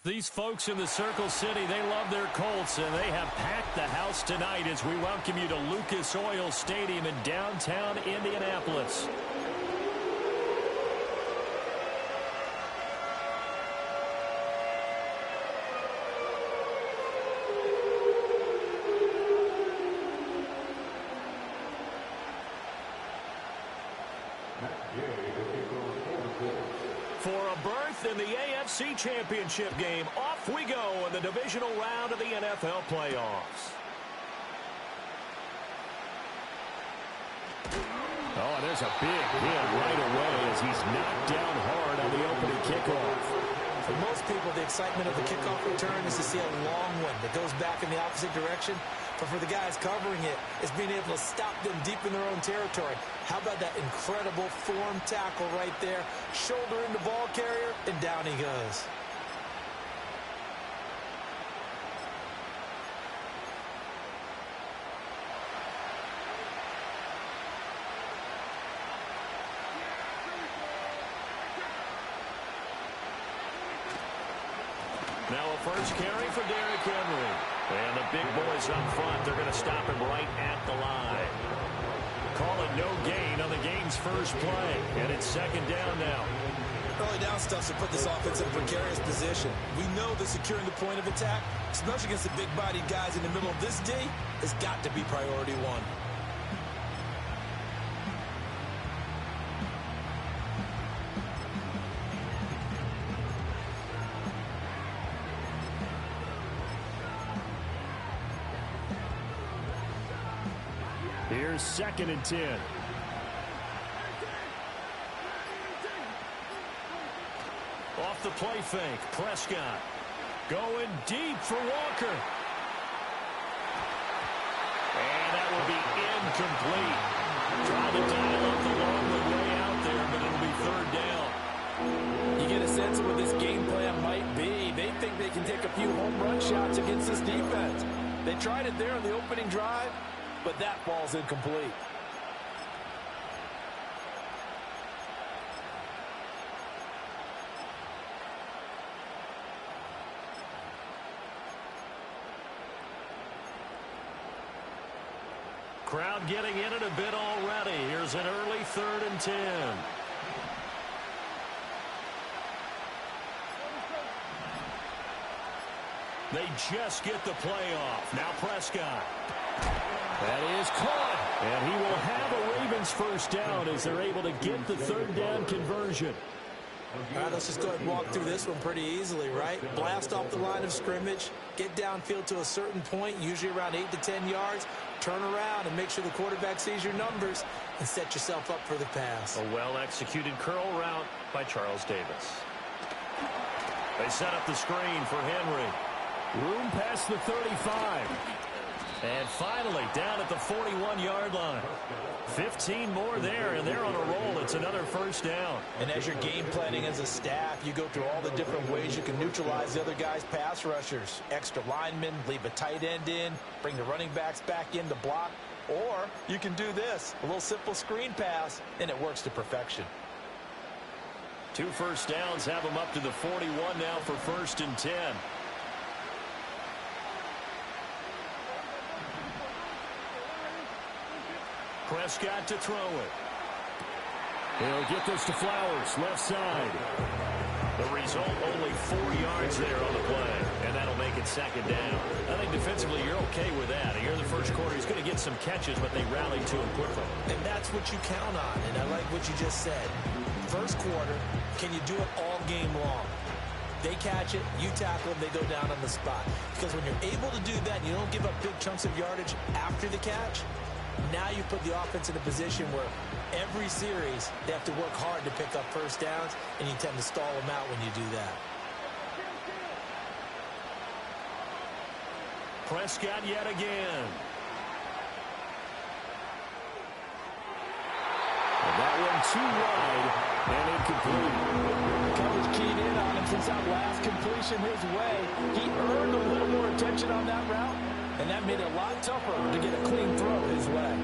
These folks in the Circle City, they love their Colts, and they have packed the house tonight as we welcome you to Lucas Oil Stadium in downtown Indianapolis. For a berth in the AFC Championship game, off we go in the divisional round of the NFL playoffs. Oh, there's a big hit right away as he's knocked down hard on the opening kickoff. For most people, the excitement of the kickoff return is to see a long one that goes back in the opposite direction. But for the guys covering it, it's being able to stop them deep in their own territory. How about that incredible form tackle right there? Shoulder in the ball carrier, and down he goes. Now a first carry for Derrick Henry. And the big boys up front, they're going to stop him right at the line. Call it no gain on the game's first play. And it's second down now. Early down stuff to put this offense in a precarious position. We know that securing the point of attack, especially against the big-bodied guys in the middle of this D, has got to be priority one. Here's 2nd and 10. Off the play fake, Prescott going deep for Walker. And that will be incomplete. Trying to dial up the long way out there, but it'll be 3rd down. You get a sense of what this game plan might be. They think they can take a few home run shots against this defense. They tried it there on the opening drive, but that ball's incomplete. Crowd getting in it a bit already. Here's an early 3rd and 10. They just get the play off. Now Prescott. That is caught. And he will have a Ravens first down as they're able to get the 3rd down conversion. All right, let's just go ahead and walk through this one pretty easily, right? Blast off the line of scrimmage, get downfield to a certain point, usually around 8 to 10 yards, turn around and make sure the quarterback sees your numbers and set yourself up for the pass. A well-executed curl route by Charles Davis. They set up the screen for Henry. Room past the 35. And finally, down at the 41-yard line. 15 more there, and they're on a roll. It's another first down. And as you're game planning as a staff, you go through all the different ways you can neutralize the other guy's pass rushers. Extra linemen, leave a tight end in, bring the running backs back in to block. Or you can do this, a little simple screen pass, and it works to perfection. 2 first downs have them up to the 41 now for 1st and 10. Prescott to throw it. He'll get this to Flowers, left side. The result, only 4 yards there on the play, and that'll make it 2nd down. I think defensively you're okay with that. Here in the first quarter, he's going to get some catches, but they rallied to him quickly. And that's what you count on, and I like what you just said. First quarter, can you do it all game long? They catch it, you tackle them, they go down on the spot. Because when you're able to do that and you don't give up big chunks of yardage after the catch, now you put the offense in a position where every series they have to work hard to pick up first downs, and you tend to stall them out when you do that. Prescott yet again. And that one too wide and incomplete. Coach keyed in on him since that last completion his way. He earned a little more attention on that route, and that made it a lot tougher to get a clean throw his way.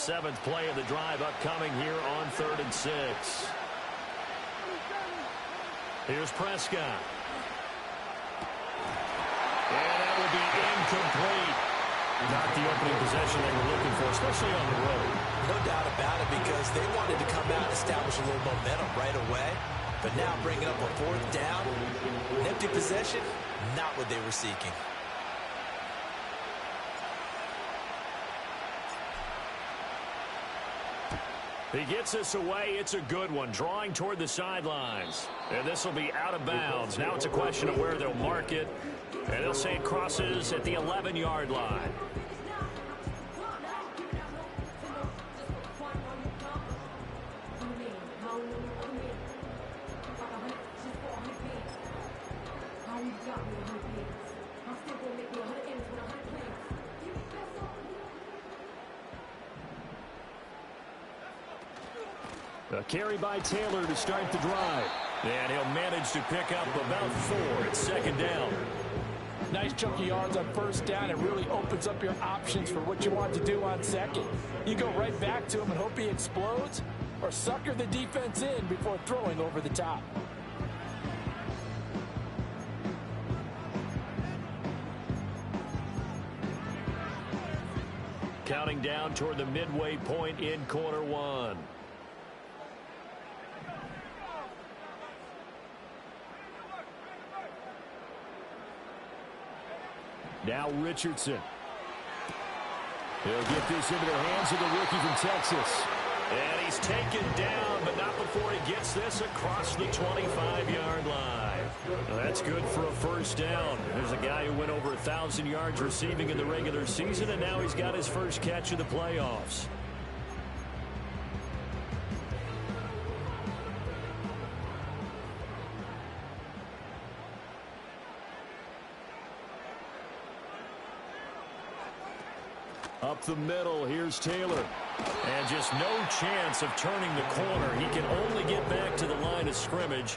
7th play of the drive upcoming here on 3rd and 6. Here's Prescott. And that will be incomplete. Not the opening possession they were looking for, especially on the road. No doubt about it, because they wanted to come out and establish a little momentum right away. But now bringing up a 4th down, an empty possession, not what they were seeking. He gets us away. It's a good one. Drawing toward the sidelines. And this will be out of bounds. Now it's a question of where they'll mark it. And they'll say it crosses at the 11-yard line. A carry by Taylor to start the drive. And he'll manage to pick up about 4. It's 2nd down. Nice chunk of yards on 1st down. It really opens up your options for what you want to do on 2nd. You go right back to him and hope he explodes, or sucker the defense in before throwing over the top. Counting down toward the midway point in quarter 1. Now Richardson. He'll get this into the hands of the rookie from Texas. And he's taken down, but not before he gets this across the 25-yard line. Well, that's good for a 1st down. There's a guy who went over 1,000 yards receiving in the regular season, and now he's got his first catch of the playoffs. Up the middle, here's Taylor. And just no chance of turning the corner. He can only get back to the line of scrimmage.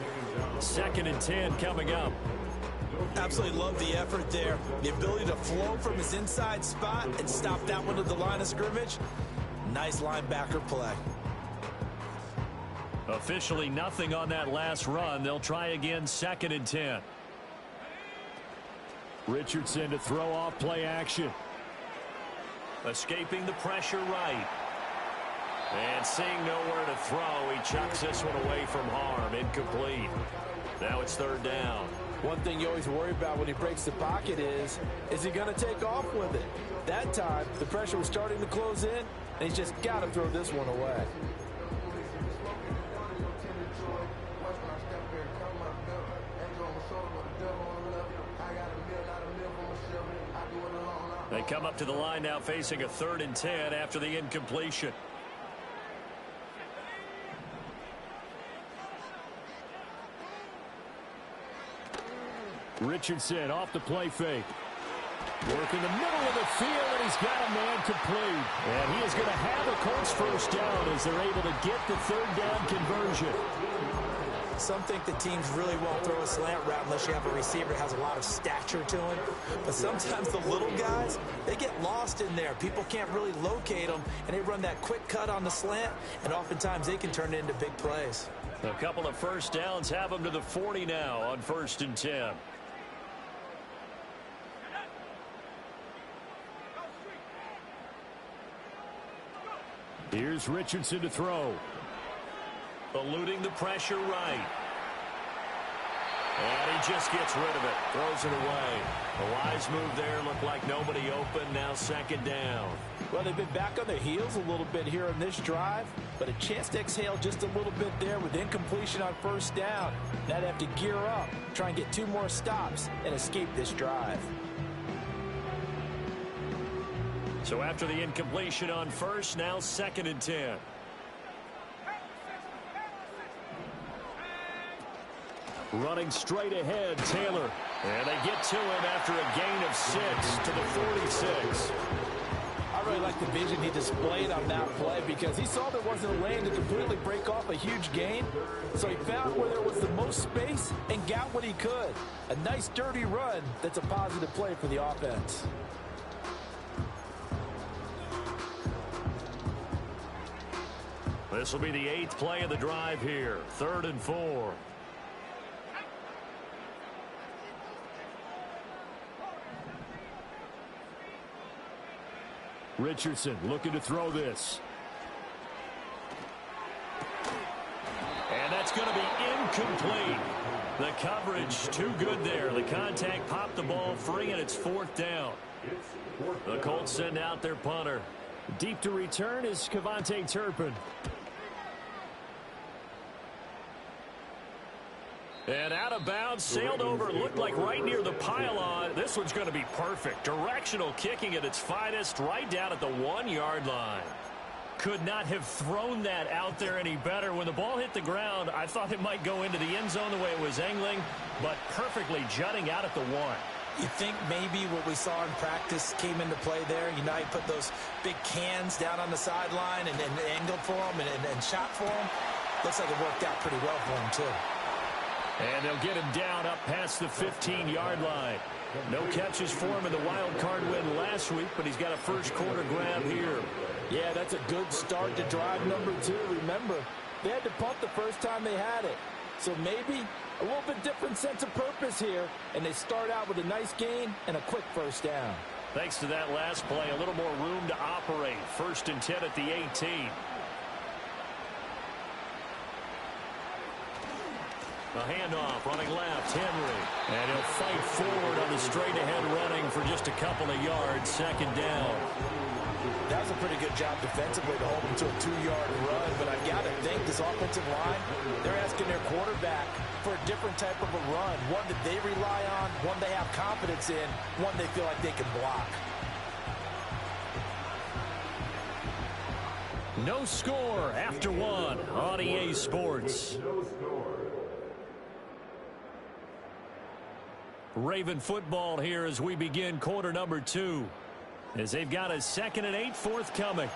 2nd and 10 coming up. Absolutely love the effort there. The ability to flow from his inside spot and stop that one at the line of scrimmage. Nice linebacker play. Officially nothing on that last run. They'll try again, 2nd and 10. Richardson to throw off play action. Escaping the pressure right. And seeing nowhere to throw, he chucks this one away from harm. Incomplete. Now it's 3rd down. One thing you always worry about when he breaks the pocket is he going to take off with it? That time, the pressure was starting to close in, and he's just got to throw this one away. They come up to the line now facing a 3rd and 10 after the incompletion. Richardson off the play fake. Work in the middle of the field, and he's got a man complete. And he is going to have a Colts 1st down as they're able to get the 3rd down conversion. Some think the teams really won't throw a slant route unless you have a receiver that has a lot of stature to him. But sometimes the little guys, they get lost in there. People can't really locate them, and they run that quick cut on the slant, and oftentimes they can turn it into big plays. A couple of 1st downs have them to the 40 now on 1st and 10. Here's Richardson to throw. Eluding the pressure right. And he just gets rid of it. Throws it away. A wise move there. Looked like nobody open. Now 2nd down. Well, they've been back on their heels a little bit here on this drive, but a chance to exhale just a little bit there with incompletion on 1st down. Now they have to gear up, try and get 2 more stops, and escape this drive. So after the incompletion on 1st, now 2nd and 10. Running straight ahead, Taylor. And they get to him after a gain of 6 to the 46. I really like the vision he displayed on that play because he saw there wasn't a lane to completely break off a huge gain. So he found where there was the most space and got what he could. A nice dirty run that's a positive play for the offense. This will be the 8th play of the drive here. 3rd and 4. Richardson looking to throw this. And that's going to be incomplete. The coverage too good there. The contact popped the ball free, and it's 4th down. The Colts send out their punter. Deep to return is Kevontae Turpin. And out of bounds, sailed over, looked like right near the pylon. This one's going to be perfect. Directional kicking at its finest, right down at the 1-yard line. Could not have thrown that out there any better. When the ball hit the ground, I thought it might go into the end zone the way it was angling, but perfectly jutting out at the 1. You think maybe what we saw in practice came into play there? You know, he put those big cans down on the sideline and angled for him and shot for him. Looks like it worked out pretty well for him, too. And they'll get him down up past the 15-yard line. No catches for him in the wild card win last week, but he's got a first quarter grab here. Yeah, that's a good start to drive number 2. Remember, they had to punt the first time they had it. So maybe a little bit different sense of purpose here, and they start out with a nice gain and a quick first down. Thanks to that last play, a little more room to operate. 1st and 10 at the 18. A handoff, running left, Henry. And he'll fight forward on the straight-ahead running for just a couple of yards. 2nd down. That was a pretty good job defensively to hold him to a 2-yard run, but I've got to think this offensive line, they're asking their quarterback for a different type of a run, one that they rely on, one they have confidence in, one they feel like they can block. No score after 1 on EA Sports. Raven football here as we begin quarter number 2. As they've got a 2nd and 8 forthcoming.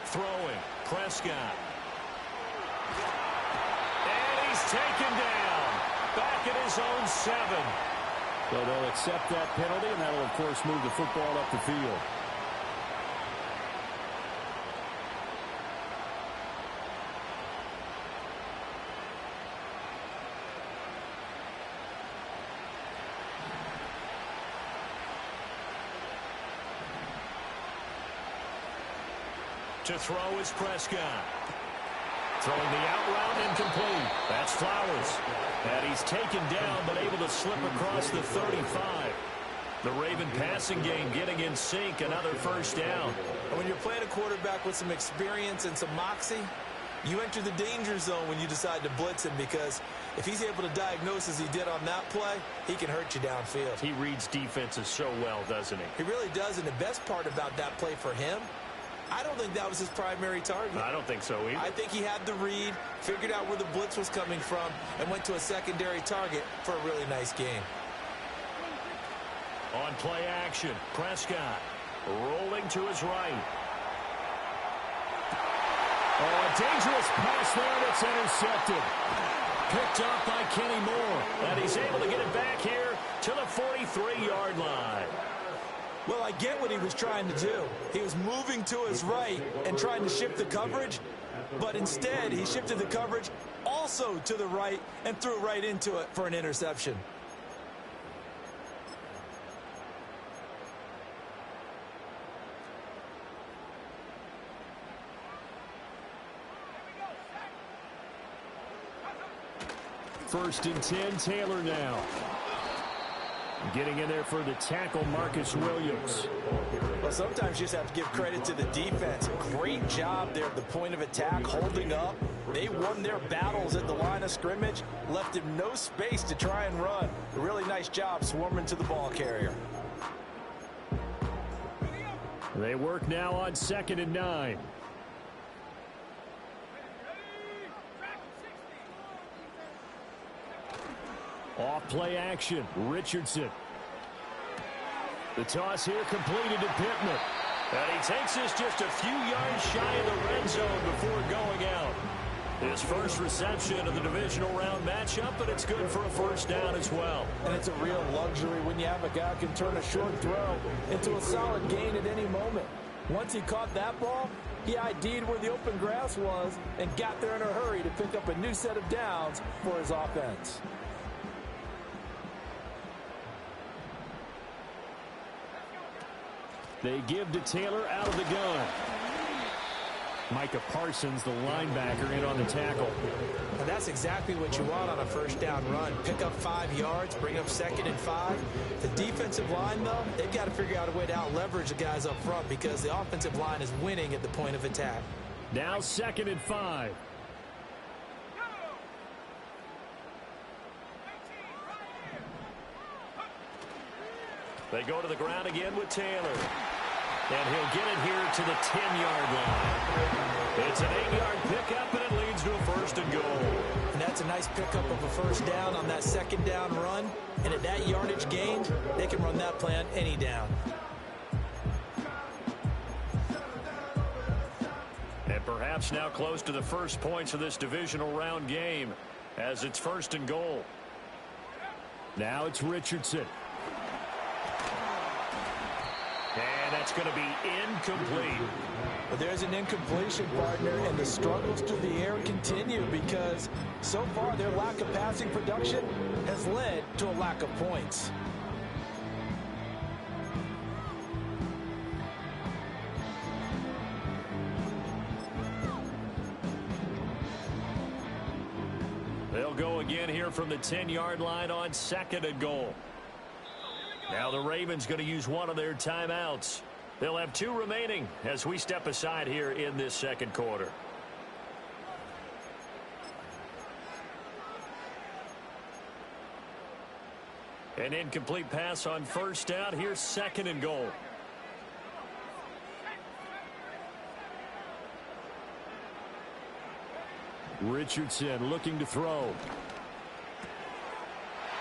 Throwing, Prescott. And he's taken down. Back at his own 7. So they'll accept that penalty, and that'll, of course, move the football up the field. To throw is Prescott. Throwing the out route, incomplete. That's Flowers. And he's taken down, but able to slip across the 35. The Raven passing game getting in sync. Another first down. And when you're playing a quarterback with some experience and some moxie, you enter the danger zone when you decide to blitz him, because if he's able to diagnose as he did on that play, he can hurt you downfield. He reads defenses so well, doesn't he? He really does, and the best part about that play for him, I don't think that was his primary target. I don't think so either. I think he had the read, figured out where the blitz was coming from, and went to a secondary target for a really nice game. On play action, Prescott rolling to his right. Oh, a dangerous pass there that's intercepted. Picked up by Kenny Moore, and he's able to get it back here to the 43-yard line. Well, I get what he was trying to do. He was moving to his right and trying to shift the coverage, but instead he shifted the coverage also to the right and threw right into it for an interception. First and 10, Taylor now. Getting in there for the tackle, Marcus Williams. Well, sometimes you just have to give credit to the defense. Great job there at the point of attack, holding up. They won their battles at the line of scrimmage, left him no space to try and run. A really nice job swarming to the ball carrier. They work now on 2nd and 9. Off play action, Richardson. The toss here completed to Pittman. And he takes this just a few yards shy of the red zone before going out. His first reception of the divisional round matchup, but it's good for a first down as well. And it's a real luxury when you have a guy who can turn a short throw into a solid gain at any moment. Once he caught that ball, he ID'd where the open grass was and got there in a hurry to pick up a new set of downs for his offense. They give to Taylor out of the gun. Micah Parsons, the linebacker, in on the tackle. And that's exactly what you want on a first down run. Pick up 5 yards, bring up 2nd and 5. The defensive line, though, they've got to figure out a way to out-leverage the guys up front because the offensive line is winning at the point of attack. Now 2nd and 5. They go to the ground again with Taylor. And he'll get it here to the 10-yard line. It's an 8-yard pickup, and it leads to a 1st and goal. And that's a nice pickup of a first down on that 2nd down run. And at that yardage gain, they can run that play on any down. And perhaps now close to the first points of this divisional round game as it's 1st and goal. Now it's Richardson. And that's going to be incomplete. But there's an incompletion, partner, and the struggles through the air continue because so far their lack of passing production has led to a lack of points. They'll go again here from the 10-yard line on 2nd and goal. Now the Ravens going to use one of their timeouts. They'll have 2 remaining as we step aside here in this 2nd quarter. An incomplete pass on 1st down. Here's 2nd and goal. Richardson looking to throw.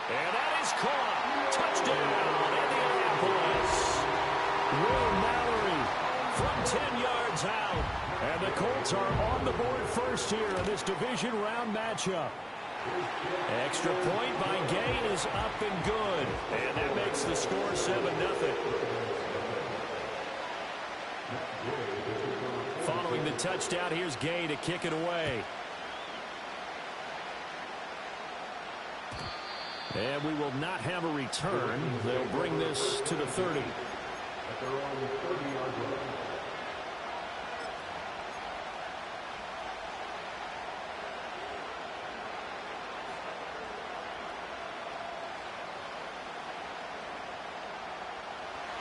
And that is caught. Touchdown, Indianapolis. Will Mallory From 10 yards out. And the Colts are on the board first here in this division round matchup. Extra point by Gain is up and good. And that makes the score 7-0. Following the touchdown, here's Gain to kick it away. And we will not have a return. They'll bring this to the 30.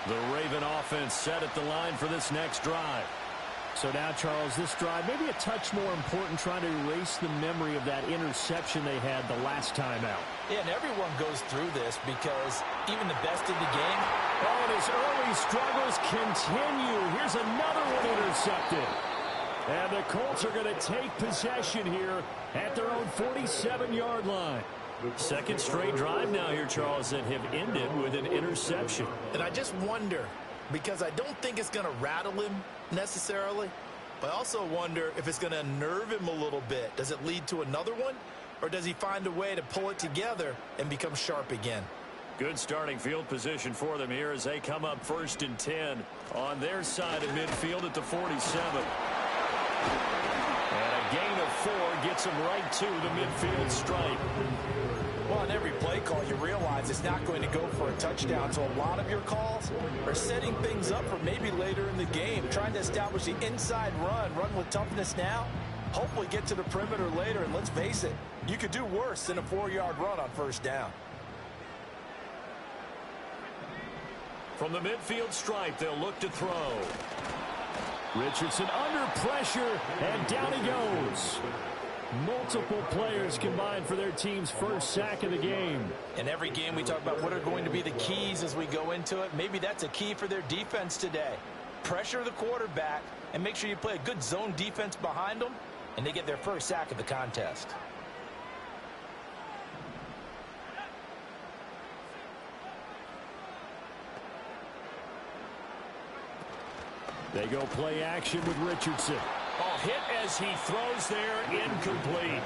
The Raven offense set at the line for this next drive. So now, Charles, this drive maybe a touch more important, trying to erase the memory of that interception they had the last time out. Yeah, and everyone goes through this because even the best in the game. Oh, and his early struggles continue. Here's another one intercepted. And the Colts are going to take possession here at their own 47-yard line. 2nd straight drive now here, Charles, that have ended with an interception. And I just wonder, because I don't think it's going to rattle him necessarily, but I also wonder if it's going to unnerve him a little bit. Does it lead to another one, or does he find a way to pull it together and become sharp again? Good starting field position for them here as they come up 1st and 10 on their side of midfield at the 47. And a gain of 4 gets them right to the midfield stripe. Well, on every play call, you realize it's not going to go for a touchdown. So a lot of your calls are setting things up for maybe later in the game, trying to establish the inside run with toughness now, hopefully get to the perimeter later. And let's face it, you could do worse than a 4-yard run on 1st down. From the midfield stripe, they'll look to throw. Richardson under pressure, and down he goes. Multiple players combined for their team's first sack of the game. In every game, we talk about what are going to be the keys as we go into it. Maybe that's a key for their defense today. Pressure the quarterback and make sure you play a good zone defense behind them, and they get their first sack of the contest. They go play action with Richardson. Oh, hit as he throws there, incomplete.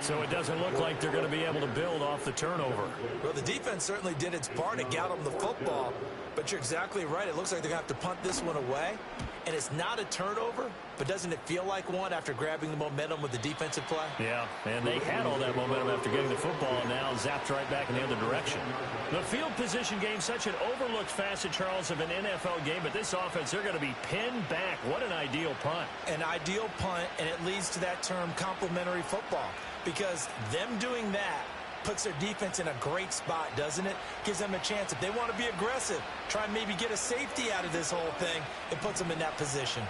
So it doesn't look like they're going to be able to build off the turnover. Well, the defense certainly did its part to get them the football, but you're exactly right. It looks like they're going to have to punt this one away, and it's not a turnover, but doesn't it feel like one after grabbing the momentum with the defensive play? Yeah, and they had all that momentum after getting the football, and now zapped right back in the other direction. The field position game, such an overlooked facet, Charles, of an NFL game, but this offense, they're going to be pinned back. What an ideal punt. An ideal punt, and it leads to that term complementary football, because them doing that puts their defense in a great spot, doesn't it? Gives them a chance. If they want to be aggressive, try and maybe get a safety out of this whole thing, it puts them in that position.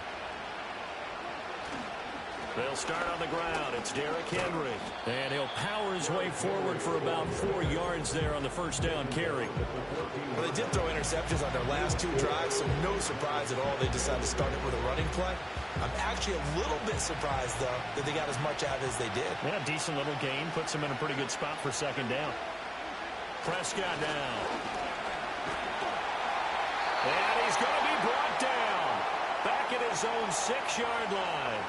They'll start on the ground. It's Derrick Henry. And he'll power his way forward for about 4 yards there on the first down carry. Well, they did throw interceptions on their last 2 drives, so no surprise at all they decided to start it with a running play. I'm actually a little bit surprised, though, that they got as much out as they did. Yeah, decent little gain. Puts them in a pretty good spot for second down. Prescott down. And he's going to be brought down. Back at his own 6-yard line.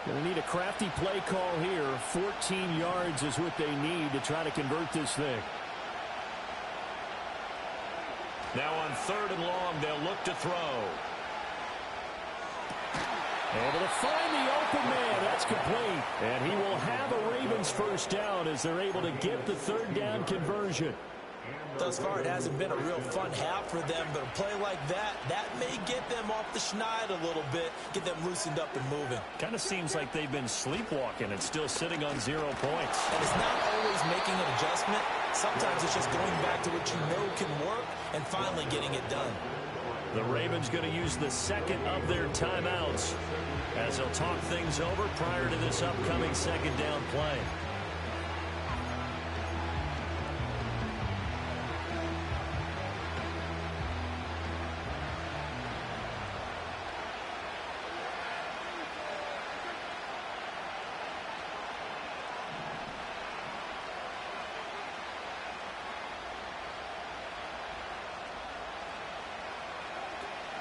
They need a crafty play call here. 14 yards is what they need to try to convert this thing. Now on 3rd and long, they'll look to throw. Able to find the open man. That's complete. And he will have a Ravens first down as they're able to get the 3rd down conversion. Thus far, it hasn't been a real fun half for them, but a play like that may get them off the schneid a little bit, get them loosened up and moving. Kind of seems like they've been sleepwalking and still sitting on 0 points. And it's not always making an adjustment. Sometimes it's just going back to what you know can work and finally getting it done. The Ravens going to use the second of their timeouts as they'll talk things over prior to this upcoming second down play.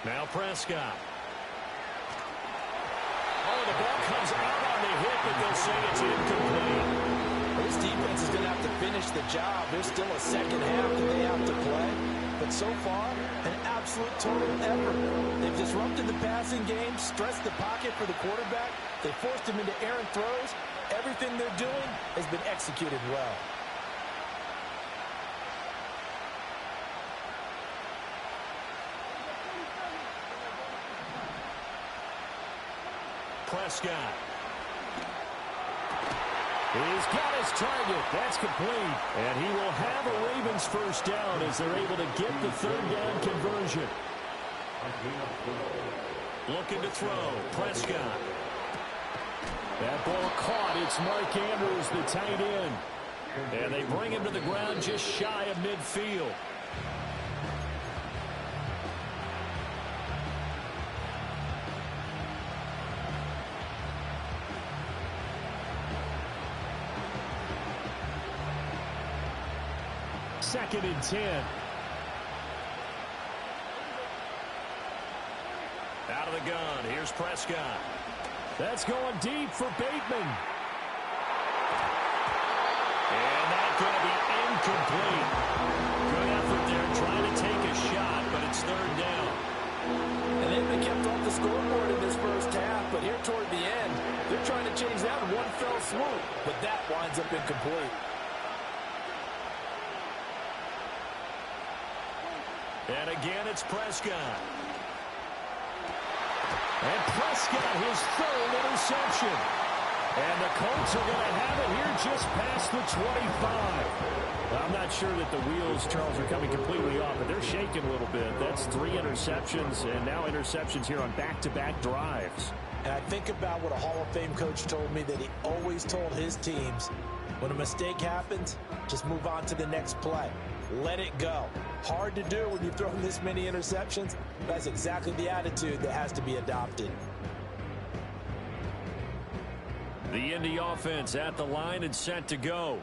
Now Prescott. Oh, the ball comes out on the hit, but they'll say it's incomplete. Well, this defense is going to have to finish the job. There's still a second half that they have to play. But so far, an absolute total effort. They've disrupted the passing game, stressed the pocket for the quarterback. They forced him into errant throws. Everything they're doing has been executed well. Prescott. He's got his target. That's complete. And he will have a Ravens first down as they're able to get the 3rd down conversion. Looking to throw. Prescott. That ball caught. It's Mark Andrews, the tight end. And they bring him to the ground just shy of midfield. Second and 10. Out of the gun. Here's Prescott. That's going deep for Bateman. And that's going to be incomplete. Good effort there trying to take a shot, but it's 3rd down. And they've been kept off the scoreboard in this first half, but here toward the end, they're trying to change that in one fell swoop. But that winds up incomplete. And again, it's Prescott. And Prescott, his 3rd interception. And the Colts are going to have it here just past the 25. I'm not sure that the wheels, Charles, are coming completely off, but they're shaking a little bit. That's 3 interceptions, and now interceptions here on back-to-back drives. And I think about what a Hall of Fame coach told me, that he always told his teams, When a mistake happens, just move on to the next play. Let it go. Hard to do when you've thrown this many interceptions. That's exactly the attitude that has to be adopted. The Indy offense at the line and set to go.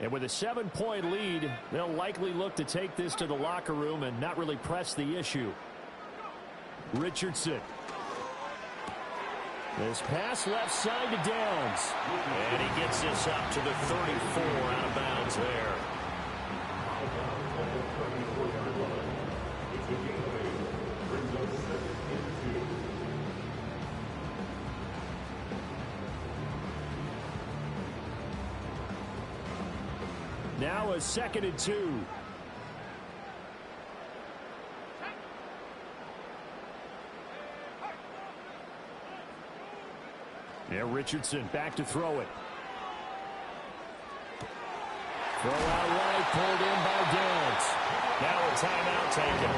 And with a 7-point lead, they'll likely look to take this to the locker room and not really press the issue. Richardson. This pass left side to Downs. And he gets this up to the 34 out of bounds there. Now a 2nd and 2. Yeah, Richardson back to throw it. Throw out right, pulled in by Downs. Now a timeout taken.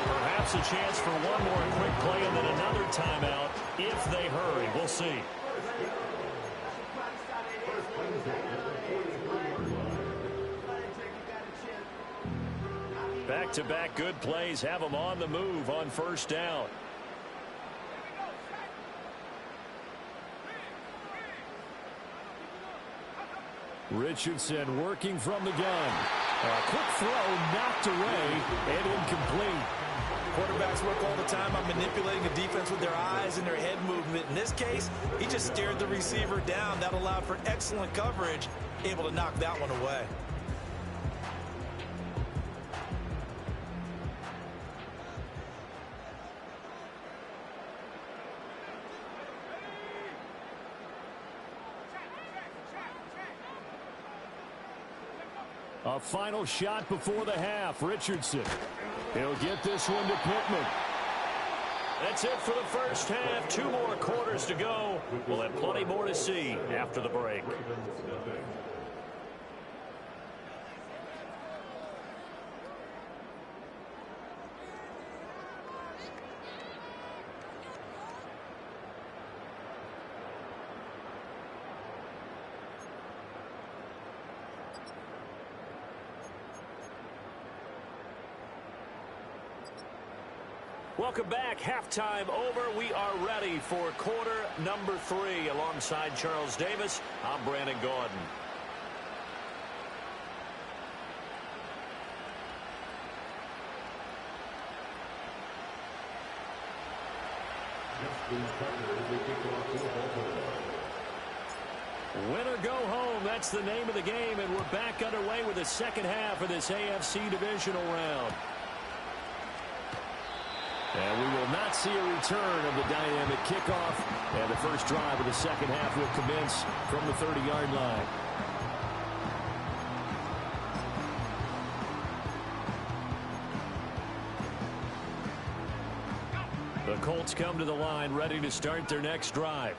Perhaps a chance for one more quick play and then another timeout if they hurry. We'll see. Back-to-back good plays have them on the move on first down. Richardson working from the gun. A quick throw knocked away and incomplete. Quarterbacks work all the time on manipulating the defense with their eyes and their head movement. In this case, he just stared the receiver down. That allowed for excellent coverage, able to knock that one away. A final shot before the half. Richardson. He'll get this one to Pittman. That's it for the first half. 2 more quarters to go. We'll have plenty more to see after the break. Welcome back. Halftime over. We are ready for quarter number 3. Alongside Charles Davis, I'm Brandon Gaudin. Win or go home, that's the name of the game, and we're back underway with the second half of this AFC divisional round. And we will not see a return of the dynamic kickoff. And the first drive of the second half will commence from the 30-yard line. The Colts come to the line ready to start their next drive.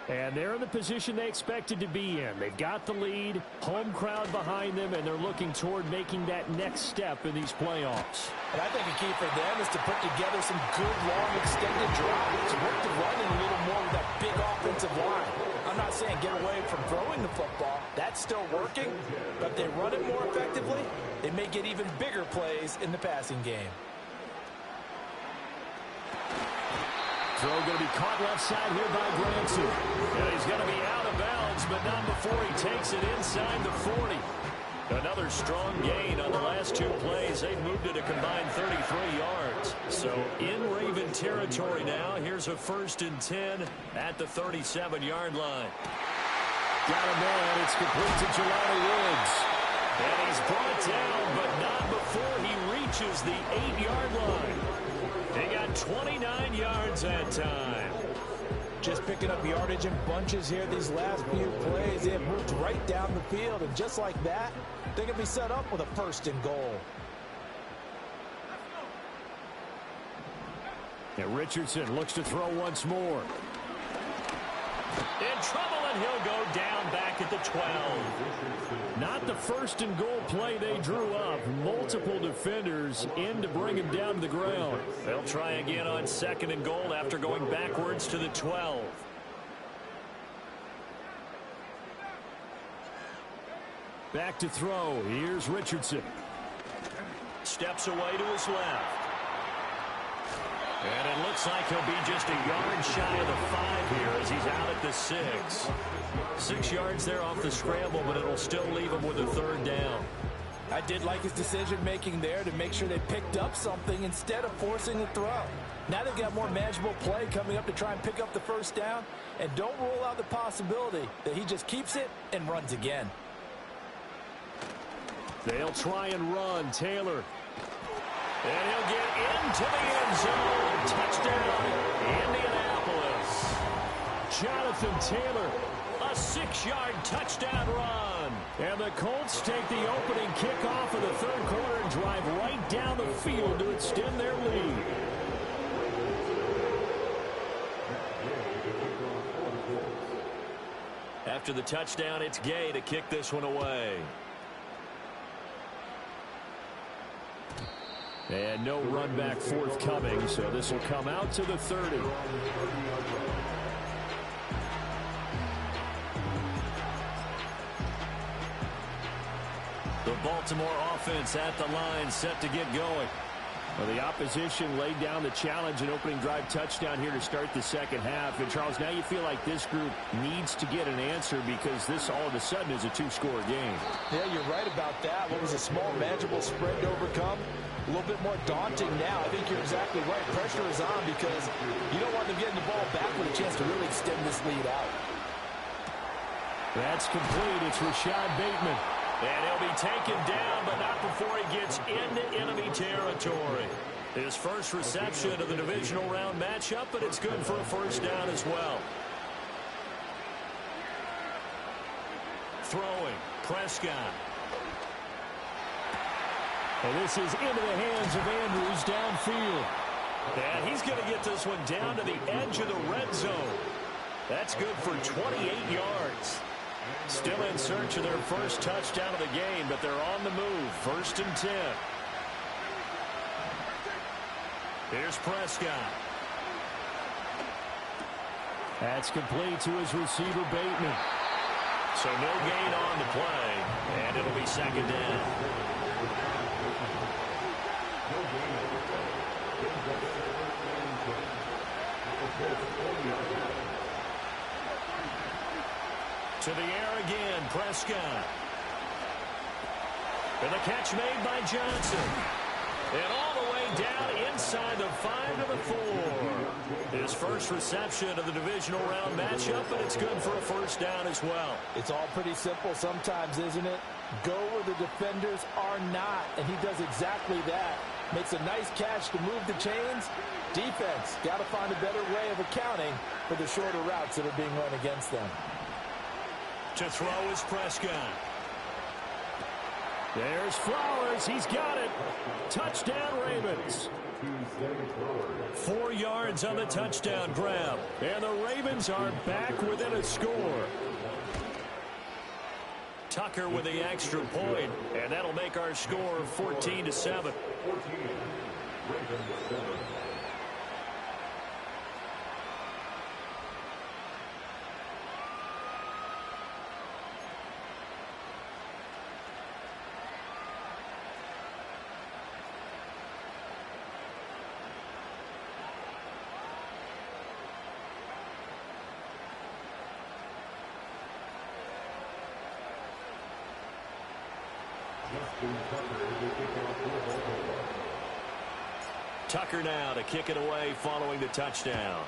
And they're in the position they expected to be in. They've got the lead, home crowd behind them, and they're looking toward making that next step in these playoffs. And I think a key for them is to put together some good, long, extended drives. Work the running a little more with that big offensive line. I'm not saying get away from throwing the football. That's still working. But if they run it more effectively, they may get even bigger plays in the passing game. Throw going to be caught left side here by Granson. And he's going to be out of bounds, but not before he takes it inside the 40. Another strong gain on the last 2 plays. They've moved it a combined 33 yards. So in Raven territory now. Here's a 1st and 10 at the 37-yard line. Got a man. It's complete to Jelani Woods. And he's brought down, but not before he reaches the 8-yard line. They got 29 yards that time. Just picking up yardage in bunches here these last few plays. They have moved right down the field, and just like that, they can be set up with a 1st and goal. And Richardson looks to throw once more. In trouble, and he'll go down back at the 12. Not the 1st and goal play they drew up. Multiple defenders in to bring him down to the ground. They'll try again on 2nd and goal after going backwards to the 12. Back to throw. Here's Richardson. Steps away to his left. And it looks like he'll be just a yard shy of the 5 here as he's out at the 6. 6 yards there off the scramble, but it'll still leave him with a 3rd down. I did like his decision-making there to make sure they picked up something instead of forcing the throw. Now they've got more manageable play coming up to try and pick up the 1st down, and don't rule out the possibility that he just keeps it and runs again. They'll try and run. Taylor. And he'll get into the end zone. Touchdown, Indianapolis. Jonathan Taylor, a 6-yard touchdown run. And the Colts take the opening kickoff of the 3rd quarter and drive right down the field to extend their lead. After the touchdown, it's Gay to kick this one away. And no run back forthcoming, so this will come out to the 30. The Baltimore offense at the line, set to get going. Well, the opposition laid down the challenge and opening drive touchdown here to start the 2nd half. And, Charles, now you feel like this group needs to get an answer because this all of a sudden is a 2-score game. Yeah, you're right about that. What was a small, manageable spread to overcome? A little bit more daunting now. I think you're exactly right. Pressure is on because you don't want them getting the ball back with a chance to really extend this lead out. That's complete. It's Rashad Bateman. And he'll be taken down, but not before he gets into enemy territory. His first reception of the divisional round matchup, but it's good for a 1st down as well. Throwing, Prescott. And this is into the hands of Andrews downfield. And he's going to get this one down to the edge of the red zone. That's good for 28 yards. Still in search of their first touchdown of the game, but they're on the move. 1st and 10. Here's Prescott. That's complete to his receiver, Bateman. So no gain on the play, and it'll be 2nd down. To the air again, Prescott. And the catch made by Johnson. And all the way down inside the 5 to the 4. His first reception of the divisional round matchup, but it's good for a 1st down as well. It's all pretty simple sometimes, isn't it? Go where the defenders are not, and he does exactly that. Makes a nice catch to move the chains. Defense, got to find a better way of accounting for the shorter routes that are being run against them. To throw is Prescott. There's Flowers. He's got it. Touchdown, Ravens. 4 yards on the touchdown grab. And the Ravens are back within a score. Tucker with the extra point, and that'll make our score 14-7. Tucker now to kick it away following the touchdown.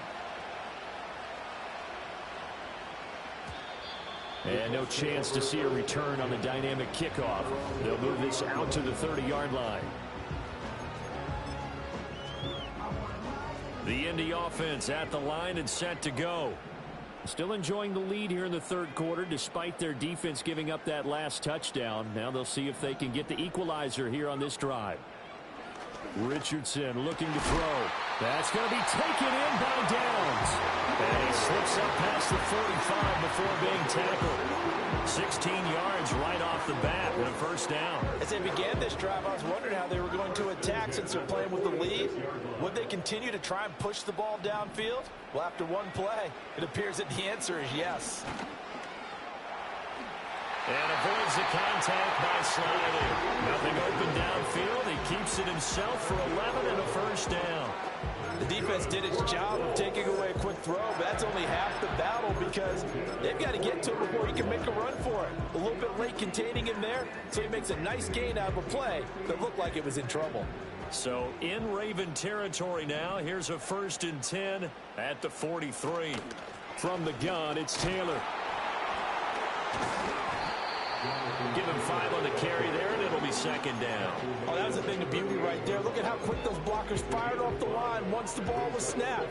And no chance to see a return on the dynamic kickoff. They'll move this out to the 30-yard line. The Indy offense at the line and set to go. Still enjoying the lead here in the 3rd quarter despite their defense giving up that last touchdown. Now they'll see if they can get the equalizer here on this drive. Richardson looking to throw. That's going to be taken in by Downs. And he slips up past the 45 before being tackled. 16 yards right off the bat and a 1st down. As they began this drive, I was wondering how they were going to attack since they're playing with the lead. Would they continue to try and push the ball downfield? Well, after one play, it appears that the answer is yes. And avoids the contact by sliding. Nothing open downfield. He keeps it himself for 11 and a first down. The defense did its job of taking away a quick throw, but that's only half the battle because they've got to get to him before he can make a run for it. A little bit late containing him there, so he makes a nice gain out of a play that looked like it was in trouble. So in Raven territory now, here's a 1st and 10 at the 43. From the gun, it's Taylor. Give him 5 on the carry there, and it'll be 2nd down. Oh, that was a thing of beauty right there. Look at how quick those blockers fired off the line once the ball was snapped.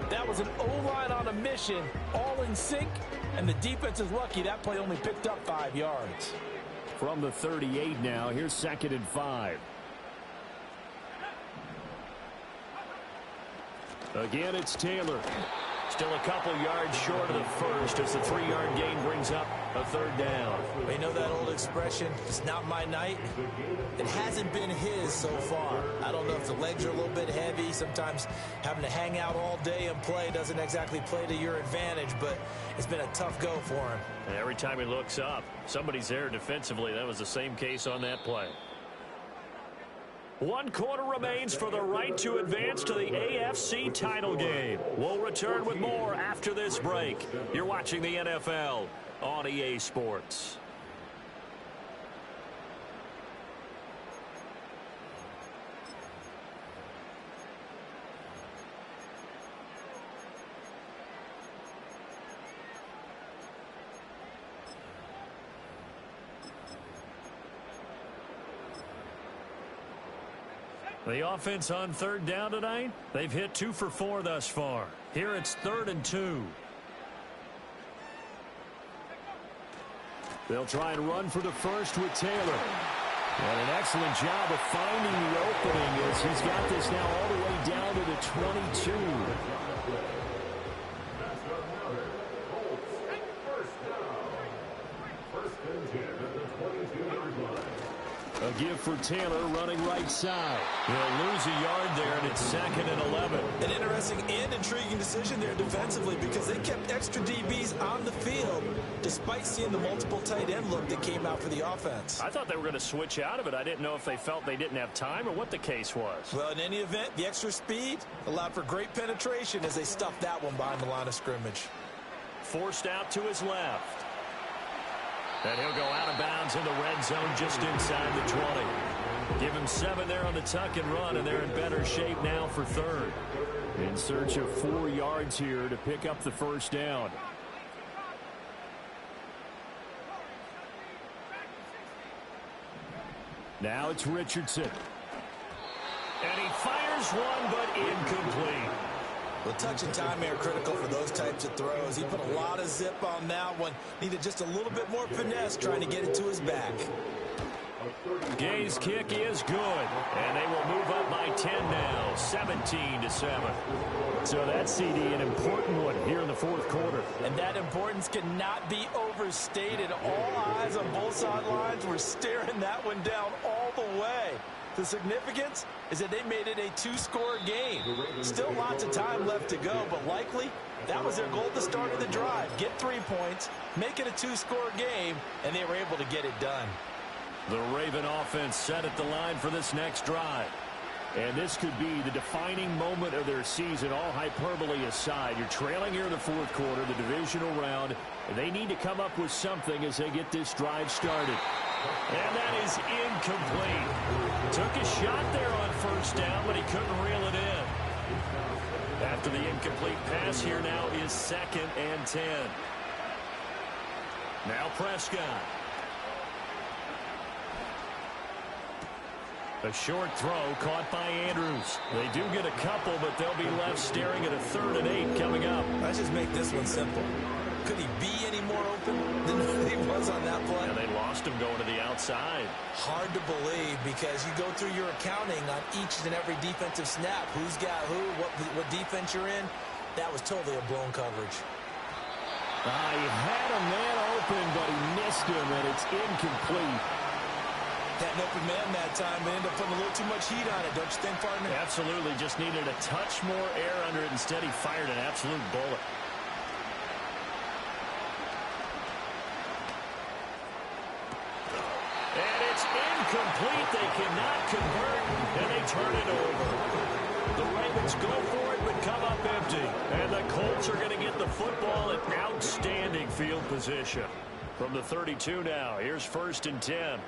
That was an O-line on a mission, all in sync, and the defense is lucky that play only picked up 5 yards. From the 38 now, here's 2nd and 5. Again, it's Taylor. Still a couple yards short of the first as the 3-yard gain brings up a 3rd down. You know that old expression, it's not my night? It hasn't been his so far. I don't know if the legs are a little bit heavy. Sometimes having to hang out all day and play doesn't exactly play to your advantage, but it's been a tough go for him. And every time he looks up, somebody's there defensively. That was the same case on that play. 1 quarter remains for the right to advance to the AFC title game. We'll return with more after this break. You're watching the NFL on EA Sports. The offense on 3rd down tonight, they've hit 2 for 4 thus far. Here it's 3rd and 2. They'll try and run for the first with Taylor. And an excellent job of finding the opening as he's got this now all the way down to the 22. A give for Taylor running right side. He'll lose a yard there, and it's 2nd and 11. An interesting and intriguing decision there defensively because they kept extra DBs on the field despite seeing the multiple tight end look that came out for the offense. I thought they were going to switch out of it. I didn't know if they felt they didn't have time or what the case was. Well, in any event, the extra speed allowed for great penetration as they stuffed that one behind the line of scrimmage. Forced out to his left. And he'll go out of bounds in the red zone just inside the 20. Give him 7 there on the tuck and run, and they're in better shape now for 3rd. In search of 4 yards here to pick up the first down. Now it's Richardson. And he fires one, but incomplete. Well, touch and time are critical for those types of throws. He put a lot of zip on that one. Needed just a little bit more finesse trying to get it to his back. Gay's kick is good, and they will move up by 10 now, 17-7. So that's, CD, an important one here in the 4th quarter. And that importance cannot be overstated. All eyes on both sidelines were staring that one down all the way. The significance is that they made it a 2-score game. Still lots of time left to go, but likely that was their goal at the start of the drive. Get 3 points, make it a 2-score game, and they were able to get it done. The Raven offense set at the line for this next drive. And this could be the defining moment of their season, all hyperbole aside. You're trailing here in the 4th quarter, the divisional round. And they need to come up with something as they get this drive started. And that is incomplete. Took a shot there on 1st down, but he couldn't reel it in. After the incomplete pass, here now is 2nd and 10. Now Prescott. A short throw caught by Andrews. They do get a couple, but they'll be left staring at a 3rd and 8 coming up. Let's just make this one simple. Could he be any more open than he was on that play? And they lost him going to the outside. Hard to believe because you go through your accounting on each and every defensive snap. Who's got who, what defense you're in. That was totally a blown coverage. He had a man open, but he missed him, and it's incomplete. Had an open man that time, but ended up putting a little too much heat on it, don't you think, partner? Absolutely. Just needed a touch more air under it. Instead, he fired an absolute bullet. it's incomplete. They cannot convert, and they turn it over. The Ravens go for it, but come up empty. And the Colts are going to get the football in outstanding field position. From the 32 now, here's 1st and 10.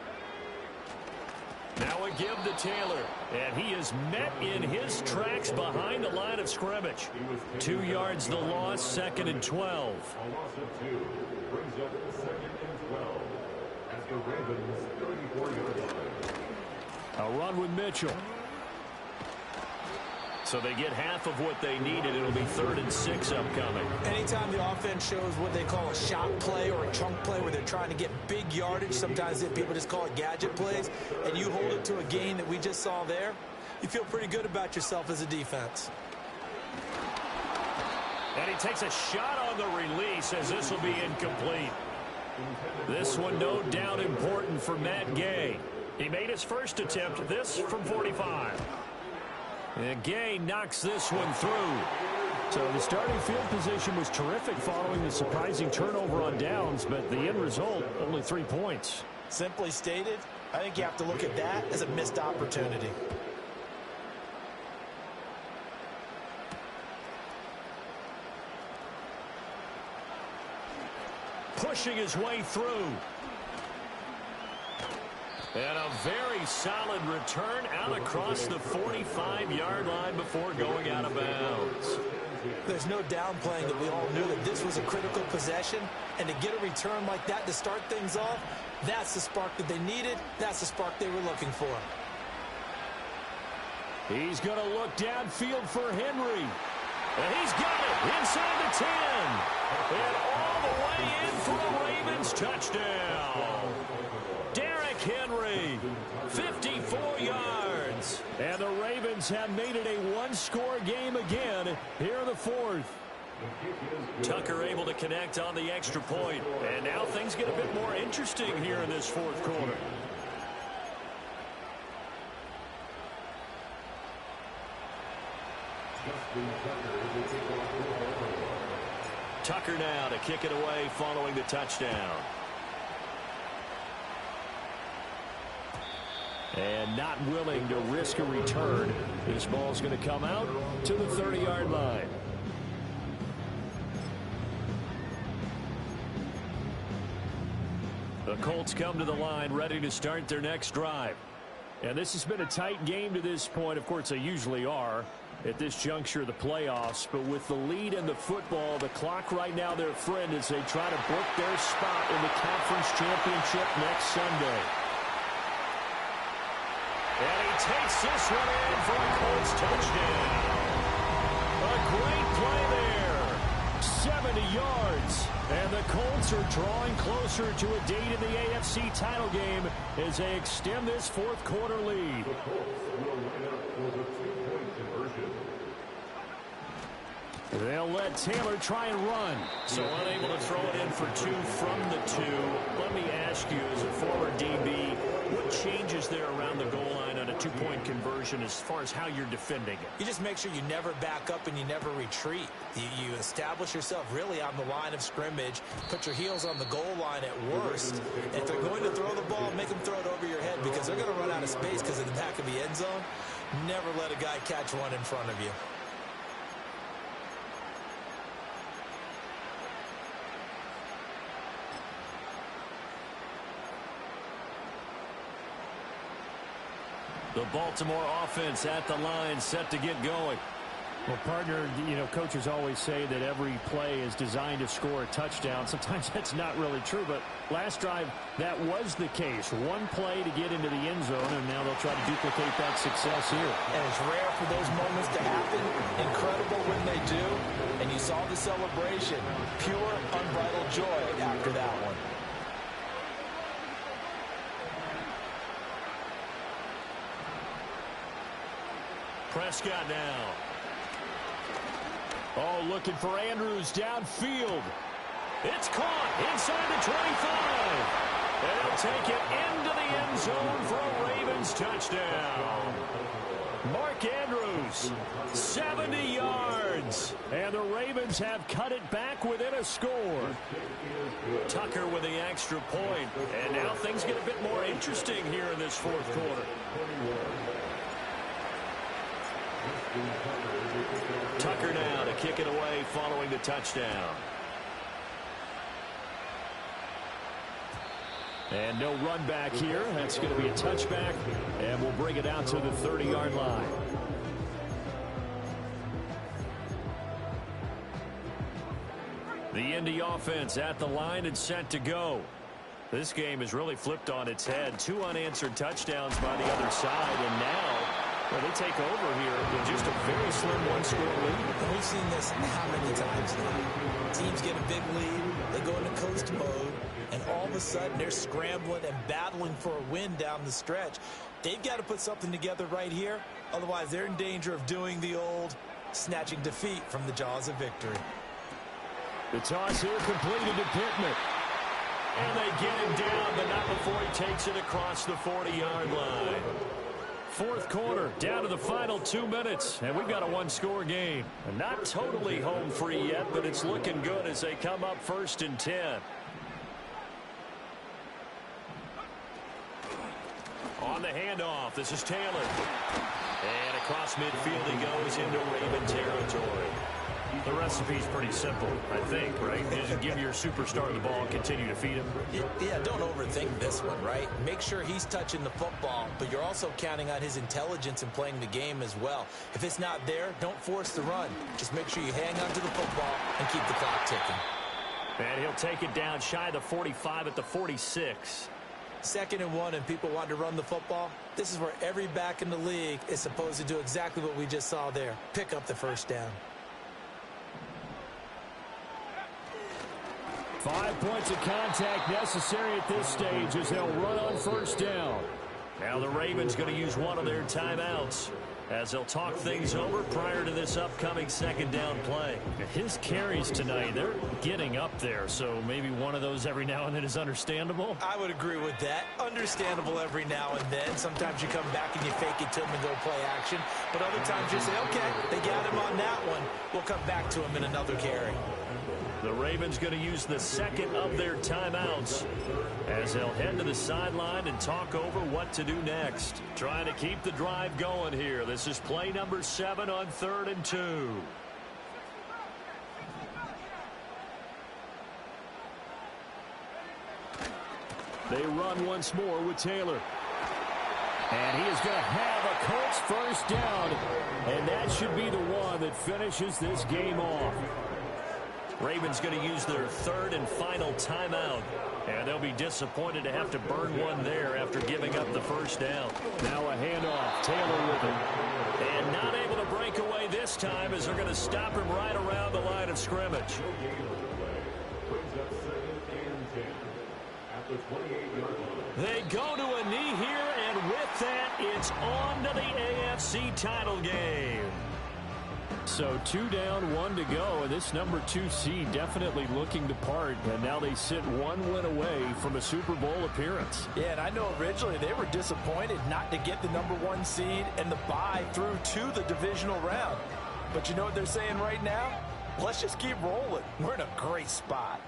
Now a give to Taylor, and he is met in his tracks behind the line of scrimmage. 2 yards the loss, 2nd and 12. A loss of 2 brings up 2nd and 12 at the Ravens 34-yard line. A run with Mitchell. So they get half of what they needed. It'll be 3rd and 6 upcoming. Anytime the offense shows what they call a shot play or a chunk play where they're trying to get big yardage, sometimes people just call it gadget plays, and you hold it to a gain that we just saw there, you feel pretty good about yourself as a defense. And he takes a shot on the release as this will be incomplete. This one no doubt important for Matt Gay. He made his first attempt, this from 45. And Gay knocks this one through. So the starting field position was terrific following the surprising turnover on downs, but the end result, only 3 points. Simply stated, I think you have to look at that as a missed opportunity. Pushing his way through. And a very solid return out across the 45-yard line before going out of bounds. There's no downplaying that we all knew that this was a critical possession, and to get a return like that to start things off, that's the spark that they needed. That's the spark they were looking for. He's going to look downfield for Henry. And he's got it inside the 10. And all the way in for a Ravens touchdown. Derrick Henry, 54 yards. And the Ravens have made it a one-score game again here in the 4th. Tucker able to connect on the extra point. And now things get a bit more interesting here in this 4th quarter. Tucker now to kick it away following the touchdown. And not willing to risk a return. This ball's going to come out to the 30-yard line. The Colts come to the line ready to start their next drive. And this has been a tight game to this point. Of course, they usually are at this juncture of the playoffs. But with the lead in the football, the clock right now their friend as they try to book their spot in the conference championship next Sunday. And he takes this one in for a Colts touchdown. A great play there. 70 yards. And the Colts are drawing closer to a date in the AFC title game as they extend this 4th quarter lead. The Colts will line up for the 2-point conversion. They'll let Taylor try and run. So unable to throw it in for 2 from the 2. Let me ask you, as a former DB, what changes there around the goal line on a 2-point conversion as far as how you're defending it? You just make sure you never back up and you never retreat. You establish yourself really on the line of scrimmage, put your heels on the goal line at worst. And if they're going to throw the ball, make them throw it over your head because they're going to run out of space because of the back of the end zone. Never let a guy catch one in front of you. The Baltimore offense at the line, set to get going. Well, partner, coaches always say that every play is designed to score a touchdown. Sometimes that's not really true, but last drive, that was the case. One play to get into the end zone, and now they'll try to duplicate that success here. And it's rare for those moments to happen. Incredible when they do. And you saw the celebration. Pure, unbridled joy after that one. Prescott now. Oh, looking for Andrews downfield. It's caught inside the 25. And he'll take it into the end zone for a Ravens touchdown. Mark Andrews, 70 yards. And the Ravens have cut it back within a score. Tucker with the extra point. And now things get a bit more interesting here in this fourth quarter. Tucker now to kick it away following the touchdown. And no run back here. That's going to be a touchback. And we'll bring it out to the 30-yard line. The Indy offense at the line and set to go. This game is really flipped on its head. 2 unanswered touchdowns by the other side. And now, well, they take over here with just a very slim one-score lead. We've seen this how many times now? Teams get a big lead. They go into coast mode. And all of a sudden, they're scrambling and battling for a win down the stretch. They've got to put something together right here. Otherwise, they're in danger of doing the old snatching defeat from the jaws of victory. The toss here completed to Pittman. And they get him down, but not before he takes it across the 40-yard line. Fourth quarter, down to the final 2 minutes, and we've got a one-score game. And not totally home free yet, but it's looking good as they come up 1st and 10. On the handoff, this is Taylor. And across midfield he goes into Raven territory. The recipe's pretty simple, I think, right? Just give your superstar the ball and continue to feed him. Yeah, don't overthink this one, right? Make sure he's touching the football, but you're also counting on his intelligence in playing the game as well. If it's not there, don't force the run. Just make sure you hang on to the football and keep the clock ticking. And he'll take it down shy of the 45 at the 46. 2nd and 1 and people want to run the football. This is where every back in the league is supposed to do exactly what we just saw there. Pick up the first down. 5 points of contact necessary at this stage as they'll run on first down. Now the Ravens going to use one of their timeouts as they'll talk things over prior to this upcoming 2nd down play. His carries tonight, they're getting up there, so maybe one of those every now and then is understandable. I would agree with that. Understandable every now and then. Sometimes you come back and you fake it to him and go play action. But other times you say, okay, they got him on that one. We'll come back to him in another carry. The Ravens going to use the 2nd of their timeouts as they'll head to the sideline and talk over what to do next. Trying to keep the drive going here. This is play number 7 on 3rd and 2. They run once more with Taylor. And he is going to have a Colts first down. And that should be the one that finishes this game off. Ravens going to use their 3rd and final timeout. And they'll be disappointed to have to burn one there after giving up the first down. Now a handoff. Taylor with it. And not able to break away this time as they're going to stop him right around the line of scrimmage. They go to a knee here, and with that, it's on to the AFC title game. So 2 down, 1 to go, and this number 2 seed definitely looking to part, and now they sit 1 win away from a Super Bowl appearance. Yeah, and I know originally they were disappointed not to get the number 1 seed and the bye through to the divisional round. But you know what they're saying right now? Let's just keep rolling. We're in a great spot.